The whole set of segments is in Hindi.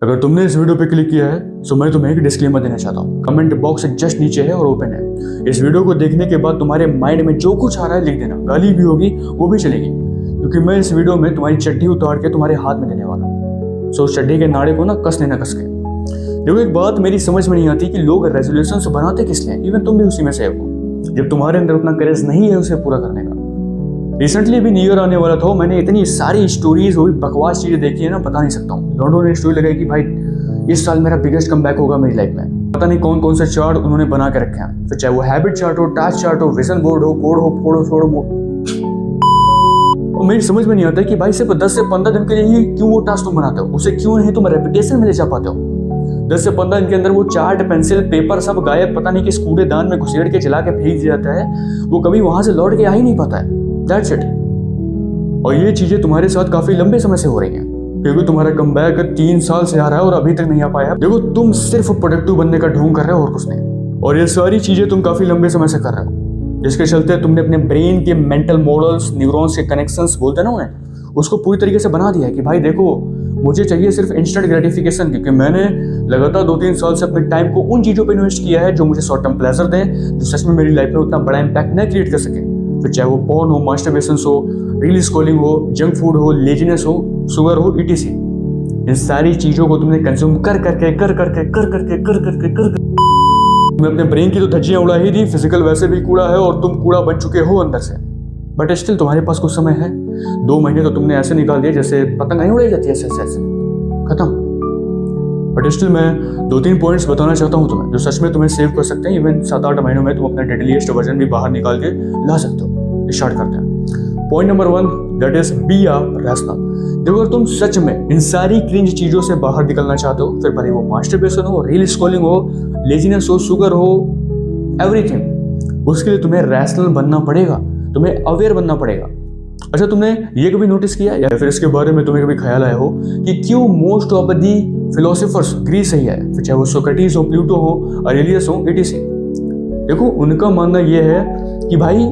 अगर तुमने इस वीडियो पे क्लिक किया है तो मैं तुम्हें एक डिस्क्लेमर देना चाहता हूँ। कमेंट बॉक्स जस्ट नीचे है और ओपन है। इस वीडियो को देखने के बाद तुम्हारे माइंड में जो कुछ आ रहा है लिख देना, गाली भी होगी वो भी चलेगी, क्योंकि मैं इस वीडियो में तुम्हारी चड्डी उतार के तुम्हारे हाथ में देने वाला हूँ। सो उस चड्डी के नाड़े को ना कस लेना कस के। देखो एक बात मेरी समझ में नहीं आती कि लोग रेजोल्यूशंस बनाते किस लिए, इवन तुम भी उसी में से हो, जब तुम्हारे अंदर उतना करेज नहीं है उसे पूरा करने का। रिसेंटली भी न्यू ईयर आने वाला था, मैंने इतनी सारी स्टोरीज और बकवास चीजें देखी है ना, बता नहीं सकता हूँ। दोनों ने स्टोरी लगाई कि भाई इस साल मेरा बिगेस्ट कमबैक होगा मेरी लाइफ में। पता नहीं कौन कौन से चार्ट उन्होंने बना के रखे हैं, फिर चाहे वो हैबिट चार्ट हो, टास्क चार्ट हो, विजन बोर्ड हो, कोड हो, फोड़ो छोड़ो। और मेरी समझ में नहीं आता कि भाई सिर्फ 10 से 15 दिन के लिए ही क्यों वो टास्क तुम बनाते हो, उसे क्यों नहीं तुम रेपुटेशन में ले जा पाते हो। 10 से 15 दिन के अंदर वो चार्ट, पेंसिल, पेपर सब गायब, पता नहीं किस कूड़ेदान में घुसेड़ के जला के फेंक दिया जाता है, वो कभी वहां से लौट के आ ही नहीं पाता है। That's it. और ये चीजें तुम्हारे साथ काफी लंबे समय से हो रही हैं, क्योंकि तुम्हारा कमबैक 3 साल से आ रहा है और अभी तक नहीं आ पाया। देखो तुम सिर्फ प्रोडक्टिव बनने का ढोंग कर रहे हो और कुछ नहीं, और ये सारी चीजें तुम काफी लंबे समय से कर रहे हो, जिसके चलते तुमने अपने ब्रेन के मेंटल मॉडल्स, न्यूरॉन्स के कनेक्शंस बोलते हैं ना उन्हें, उसको पूरी तरीके से बना दिया है कि भाई देखो मुझे चाहिए सिर्फ इंस्टेंट ग्रेटिफिकेशन, क्योंकि मैंने लगातार 2-3 साल से अपने टाइम को उन चीजों पर इन्वेस्ट किया है जो मुझे शॉर्ट टर्म प्लेजर दें, जो सच में मेरी लाइफ में उतना बड़ा इम्पैक्ट न क्रिएट कर सके। फिर चाहे वो पॉर्न हो, मास्टरबेशन हो, रील स्क्रॉलिंग हो, जंक फूड हो, लेजीनेस हो, शुगर हो, ईटीसी, इन सारी चीजों को तुमने कंज्यूम कर करके तुमने अपने ब्रेन की तो धज्जियां उड़ा ही दी, फिजिकल वैसे भी कूड़ा है और तुम कूड़ा बन चुके हो अंदर से। बट स्टिल तुम्हारे पास कुछ समय है। 2 महीने तो तुमने ऐसे निकाल दिए जैसे पतंग नहीं उड़ाई जाती है, ऐसे खत्म। बट स्टिल मैं 2-3 पॉइंट्स बताना चाहता हूँ तुम्हें, जो सच में तुम्हें सेव कर सकते हैं। इवन 7-8 महीनों में तुम अपना डेडलीस्ट वर्जन भी बाहर निकाल के ला सकते हो। स्टार्ट करते हैं। Point number 1, that is be a rational. देखो अगर तुम सच में इन सारी क्रिंज चीजों से बाहर निकलना चाहते हो, फिर भले वो मास्टरबेशन हो, रील स्क्रॉलिंग हो, लेजीनेस हो, शुगर हो, एवरीथिंग, उसके लिए तुम्हें रैशनल बनना पड़ेगा, तुम्हें अवेयर बनना पड़ेगा। अच्छा तुमने ये कभी नोटिस किया या फिर इसके बारे में तुम्हें कभी ख्याल आया हो कि क्यों most of the philosophers Greece सही है, फिर चाहे वो सोक्रेटिस हो, प्लूटो हो, अरेलियस हो, ईटीसी। देखो उनका मानना यह है कि भाई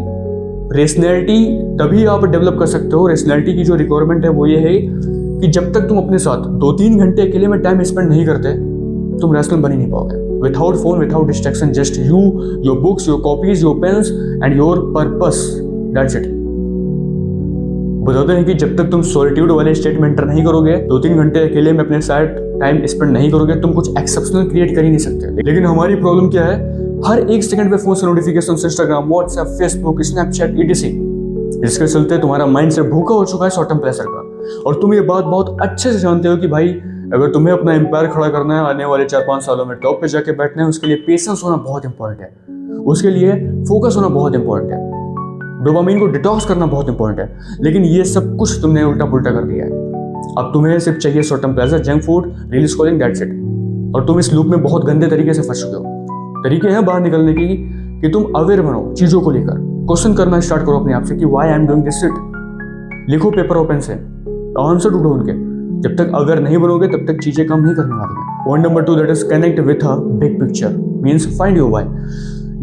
रेशनैलिटी तभी आप डेवलप कर सकते हो। रेशनैलिटी की जो रिक्वायरमेंट है वो ये है कि जब तक तुम अपने साथ 2-3 घंटे अकेले में टाइम स्पेंड नहीं करते, तुम रैशनल बन ही नहीं पाओगे। Without phone, without distraction, just you, your books, your copies, your pens and your purpose, that's it. बताते हैं कि जब तक तुम सॉलिट्यूड वाले स्टेट में एंटर नहीं करोगे, 2-3 घंटे अकेले में अपने साथ टाइम स्पेंड नहीं करोगे, तुम कुछ एक्सेप्शनल क्रिएट कर ही नहीं सकते। लेकिन हमारी प्रॉब्लम क्या है, हर 1 सेकंड पे फोन से notification, Instagram, WhatsApp, Facebook, Snapchat, etc, जिसके चलते तुम्हारा माइंड से भूखा हो चुका है शॉर्ट टर्म प्लेजर का। और तुम ये बात बहुत अच्छे से जानते हो कि भाई अगर तुम्हें अपना एम्पायर खड़ा करना है, आने वाले 4-5 सालों में टॉप पे जाके बैठना है, उसके लिए पेशेंस होना बहुत इंपॉर्टेंट है, उसके लिए फोकस होना बहुत इंपॉर्टेंट है, डोपामाइन को डिटॉक्स करना बहुत इंपॉर्टेंट है। लेकिन ये सब कुछ तुमने उल्टा पुल्टा कर दिया है। अब तुम्हें सिर्फ चाहिए short term pleasure, junk food, reel scrolling, that's it. और तुम इस लूप में बहुत गंदे तरीके से फंस चुके हो। तरीके हैं बाहर निकलने की कि तुम अवेयर बनो चीजों को लेकर, क्वेश्चन करना स्टार्ट करो अपने आप से कि why I am doing this shit. लिखो पेपर और पेन से, आंसर ढूंढो उनके। जब तक अवेयर नहीं बनोगे तब तक चीजें कम नहीं करने वाली है। Point number 2, that is connect with a big picture, means find your why.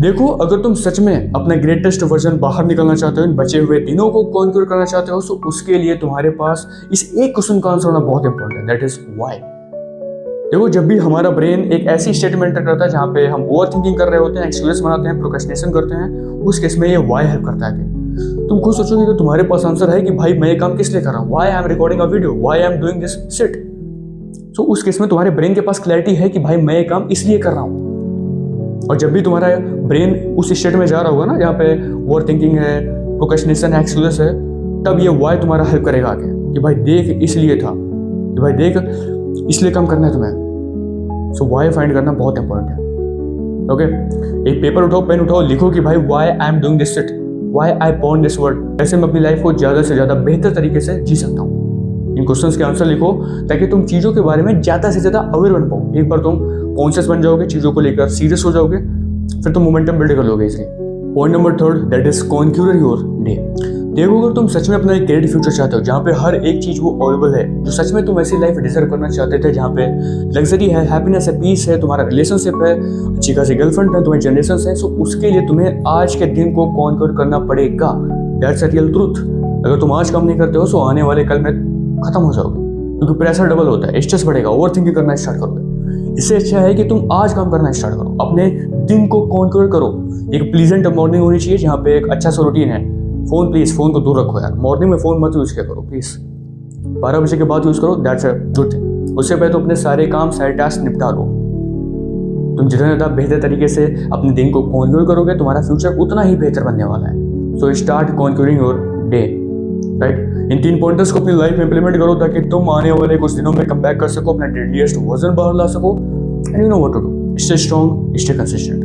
देखो अगर तुम सच में अपना ग्रेटेस्ट वर्जन बाहर निकलना चाहते हो, इन बचे हुए दिनों को कॉन्क्यूर करना चाहते हो, तो उसके लिए तुम्हारे पास इस एक क्वेश्चन का आंसर होना बहुत इंपॉर्टेंट है, दैट इज व्हाई। देखो जब भी हमारा ब्रेन एक ऐसी स्टेट में एंटर करता है जहाँ पे हम ओवर थिंकिंग कर रहे होते हैं, एक्सक्यूजेस बनाते हैं, प्रोक्रेस्टिनेशन करते हैं, उस केस में ये व्हाई हेल्प करता है। कि तुम खुद सोचोगे कि तुम्हारे पास आंसर है कि भाई मैं ये काम किस लिए कर रहा हूँ, why I am recording a video, why I am doing this shit. So उस केस में तुम्हारे ब्रेन के पास क्लैरिटी है कि भाई मैं ये काम इसलिए कर रहा हूँ। और जब भी तुम्हारा ब्रेन उस स्टेट में जा रहा होगा ना जहाँ पे ओवर थिंकिंग है, प्रोक्रेस्टिनेशन है, एक्सक्यूजेस है, तब ये व्हाई तुम्हारा हेल्प करेगा आगे कि भाई देख इसलिए था, कि भाई देख इसलिए काम करना है तुम्हें। सो व्हाई फाइंड करना बहुत इंपॉर्टेंट है। ओके, एक पेपर उठाओ, पेन उठाओ, लिखो कि भाई why I am doing this shit, why I born this world. ऐसे मैं अपनी लाइफ को ज़्यादा से ज़्यादा बेहतर तरीके से जी सकता हूँ। इन क्वेश्चंस के आंसर लिखो ताकि तुम चीज़ों के बारे में ज़्यादा से ज़्यादा अवेयर बन पाओ। एक बार तुम कॉन्शियस बन जाओगे, चीज़ों को लेकर सीरियस हो जाओगे, फिर तुम मोमेंटम बिल्ड कर लोगे इसलिए। Point number 3, that is conquer your day. देखो अगर तुम सच में अपना एक ग्रेट फ्यूचर चाहते हो जहाँ पे हर एक चीज वो अवेलेबल है, जो सच में तुम ऐसी लाइफ डिजर्व करना चाहते थे, जहाँ पे लग्जरी है, हैप्पीनेस है, पीस है, तुम्हारा रिलेशनशिप है, अच्छी खासी गर्लफ्रेंड है, तुम्हारी जनरेशन है, सो उसके लिए तुम्हें आज के दिन को कॉन्क्यूर करना पड़ेगा। That's a real truth. अगर तुम आज काम नहीं करते हो तो आने वाले कल में खत्म हो जाओगे। क्योंकि प्रेशर डबल होता है, स्ट्रेस बढ़ेगा, ओवर थिंकिंग करना स्टार्ट करोगे। इससे अच्छा है कि तुम आज काम करना स्टार्ट करो, अपने दिन को कॉन्कर करो। एक प्लीजेंट मॉर्निंग होनी चाहिए जहाँ पे एक अच्छा सा रूटीन है। फोन को दूर रखो यार, मॉर्निंग में फोन मत यूज किया करो प्लीज, 12 बजे के बाद यूज करो, दैट्स अ गुड थिंग। उससे पहले तो अपने सारे काम सारे टास्क निपटा लो। तुम जितना ज़्यादा बेहतर तरीके से अपने दिन को कॉन्क्यूर करोगे, तुम्हारा फ्यूचर उतना ही बेहतर बनने वाला है। So start conquering your day, right. इन 3 पॉइंटर्स को अपनी लाइफ में इंप्लीमेंट करो ताकि तुम आने वाले कुछ दिनों में कम बैक कर सको, अपना डेडलीस्ट वर्जन बाहर ला सको, and you know what to do. Stay strong, stay consistent.